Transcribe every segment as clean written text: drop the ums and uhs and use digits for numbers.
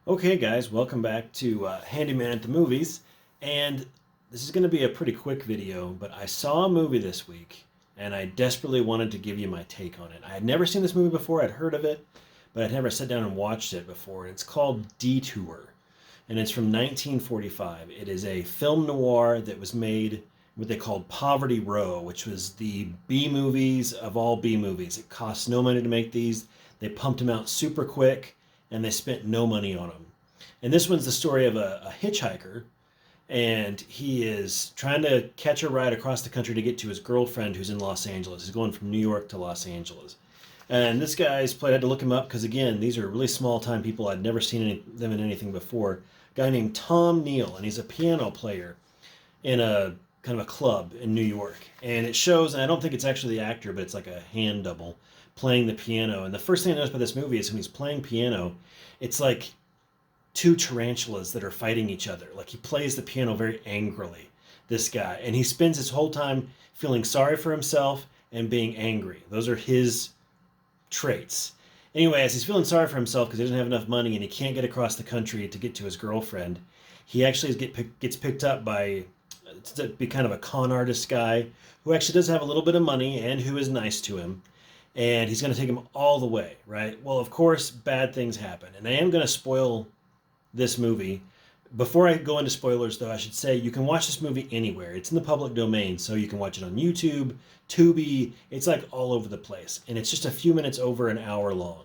Okay, guys, welcome back to Handyman at the Movies. And this is going to be a pretty quick video, but I saw a movie this week and I desperately wanted to give you my take on it. I had never seen this movie before, I'd heard of it, but I'd never sat down and watched it before. It's called Detour, and it's from 1945. It is a film noir that was made what they called Poverty Row, which was the B movies of all B movies. It cost no money to make these. They pumped them out super quick and they spent no money on them. And this one's the story of a hitchhiker, and he is trying to catch a ride across the country to get to his girlfriend who's in Los Angeles. He's going from New York to Los Angeles. And this guy's played, I had to look him up because, again, these are really small time people. I'd never seen them in anything before. A guy named Tom Neal, and he's a piano player in a kind of a club in New York. And it shows, and I don't think it's actually the actor, but it's like a hand double playing the piano. And the first thing I noticed about this movie is when he's playing piano, it's like two tarantulas that are fighting each other. Like, he plays the piano very angrily, this guy. And he spends his whole time feeling sorry for himself and being angry. Those are his traits. Anyway, as he's feeling sorry for himself because he doesn't have enough money and he can't get across the country to get to his girlfriend, he actually gets picked up by to be kind of a con artist guy who actually does have a little bit of money and who is nice to him. And he's going to take him all the way, right? Well, of course, bad things happen. And I am going to spoil this movie. Before I go into spoilers, though, I should say you can watch this movie anywhere. It's in the public domain, so you can watch it on YouTube, Tubi. It's like all over the place. And it's just a few minutes over an hour long.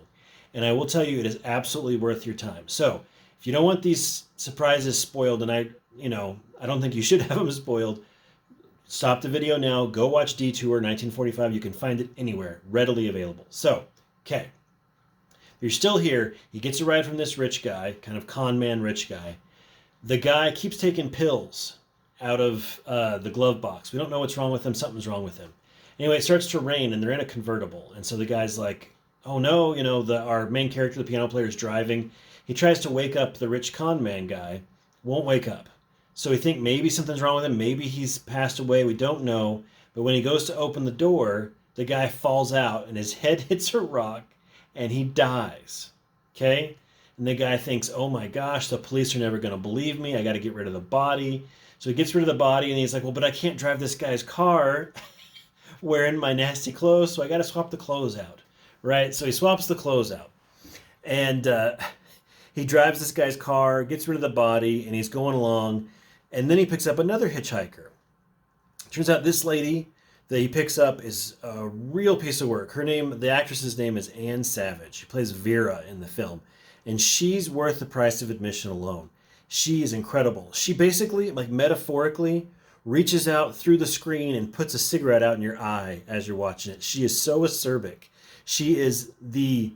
And I will tell you, it is absolutely worth your time. So if you don't want these surprises spoiled, and I don't think you should have them spoiled, stop the video now, go watch Detour 1945. You can find it anywhere, readily available. So, okay. You're still here. He gets a ride from this rich guy, kind of con man rich guy. The guy keeps taking pills out of the glove box. We don't know what's wrong with him. Something's wrong with him. Anyway, it starts to rain and they're in a convertible. And so the guy's like, oh no, our main character, the piano player, is driving. He tries to wake up the rich con man guy, won't wake up. So we think maybe something's wrong with him. Maybe he's passed away. We don't know. But when he goes to open the door, the guy falls out and his head hits a rock and he dies. Okay? And the guy thinks, oh my gosh, the police are never going to believe me. I got to get rid of the body. So he gets rid of the body and he's like, well, but I can't drive this guy's car wearing my nasty clothes. So I got to swap the clothes out. Right? So he swaps the clothes out. And he drives this guy's car, gets rid of the body, and he's going along. And then he picks up another hitchhiker. Turns out this lady that he picks up is a real piece of work. The actress's name is Anne Savage. She plays Vera in the film. And she's worth the price of admission alone. She is incredible. She basically, like metaphorically, reaches out through the screen and puts a cigarette out in your eye as you're watching it. She is so acerbic. She is the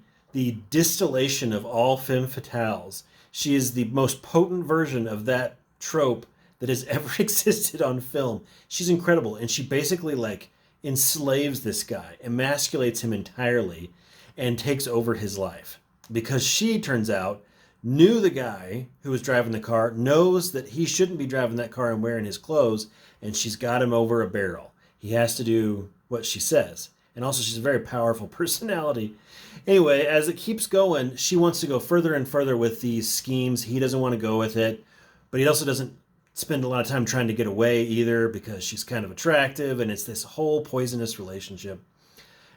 distillation of all femme fatales. She is the most potent version of that trope that has ever existed on film. She's incredible, and she basically enslaves this guy, emasculates him entirely, and takes over his life. Because she, turns out, knew the guy who was driving the car, knows that he shouldn't be driving that car and wearing his clothes, and she's got him over a barrel. He has to do what she says. And also, she's a very powerful personality. Anyway, as it keeps going, she wants to go further and further with these schemes. He doesn't want to go with it, but he also doesn't spend a lot of time trying to get away either because she's kind of attractive, and it's this whole poisonous relationship.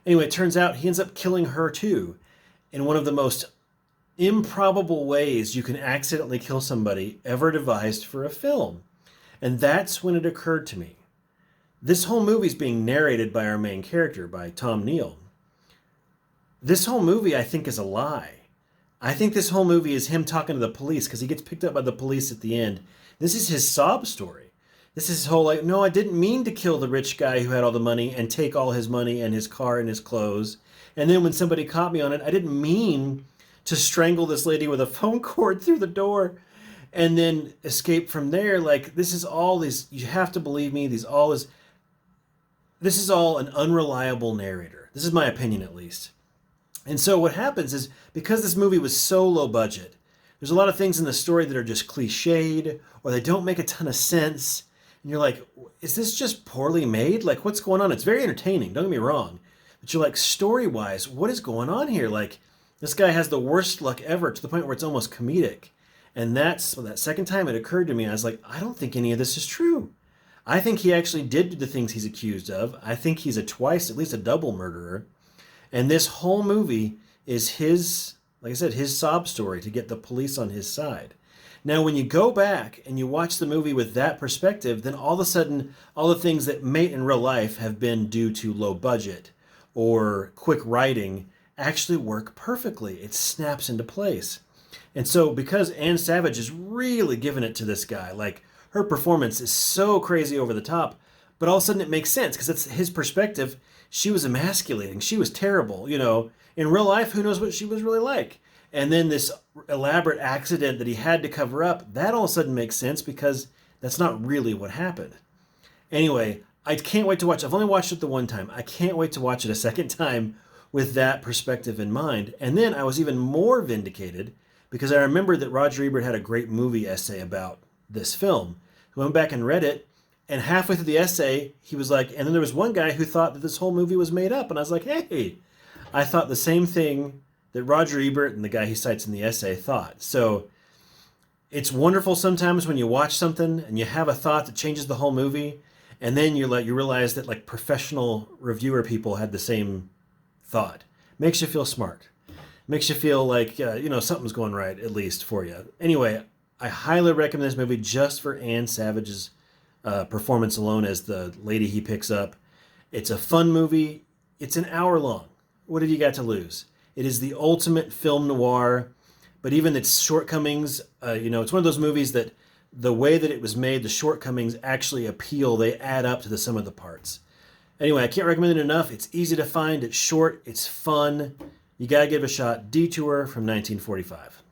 Anyway, it turns out he ends up killing her too in one of the most improbable ways you can accidentally kill somebody ever devised for a film. And that's when it occurred to me. This whole movie is being narrated by our main character, by Tom Neal. This whole movie, I think, is a lie. I think this whole movie is him talking to the police because he gets picked up by the police at the end. This is his sob story. This is his whole, no, I didn't mean to kill the rich guy who had all the money and take all his money and his car and his clothes. And then when somebody caught me on it, I didn't mean to strangle this lady with a phone cord through the door and then escape from there. This is all these, you have to believe me, this is all an unreliable narrator. This is my opinion, at least. And so what happens is, because this movie was so low budget, there's a lot of things in the story that are just cliched, or they don't make a ton of sense. And you're like, is this just poorly made? What's going on? It's very entertaining, don't get me wrong. But you're like, story-wise, what is going on here? This guy has the worst luck ever, to the point where it's almost comedic. And that second time it occurred to me, I was like, I don't think any of this is true. I think he actually did do the things he's accused of. I think he's at least a double murderer. And this whole movie is his, like I said, his sob story to get the police on his side. Now, when you go back and you watch the movie with that perspective, then all of a sudden, all the things that may in real life have been due to low budget or quick writing actually work perfectly. It snaps into place. And so, because Anne Savage is really giving it to this guy, like her performance is so crazy over the top, but all of a sudden it makes sense because it's his perspective. She was emasculating. She was terrible. In real life, who knows what she was really like? And then this elaborate accident that he had to cover up, that all of a sudden makes sense because that's not really what happened. Anyway, I can't wait to watch. I've only watched it the one time. I can't wait to watch it a second time with that perspective in mind. And then I was even more vindicated because I remembered that Roger Ebert had a great movie essay about this film. I went back and read it, and halfway through the essay, he was like, and then there was one guy who thought that this whole movie was made up. And I was like, hey, I thought the same thing that Roger Ebert and the guy he cites in the essay thought. So it's wonderful sometimes when you watch something and you have a thought that changes the whole movie, and then you realize that like professional reviewer people had the same thought. Makes you feel smart. Makes you feel like something's going right, at least for you. Anyway, I highly recommend this movie just for Anne Savage's performance alone as the lady he picks up. It's a fun movie. It's an hour long. What have you got to lose? It is the ultimate film noir, but even its shortcomings, it's one of those movies that the way that it was made, the shortcomings actually appeal. They add up to the sum of the parts. Anyway, I can't recommend it enough. It's easy to find. It's short. It's fun. You got to give it a shot. Detour from 1945.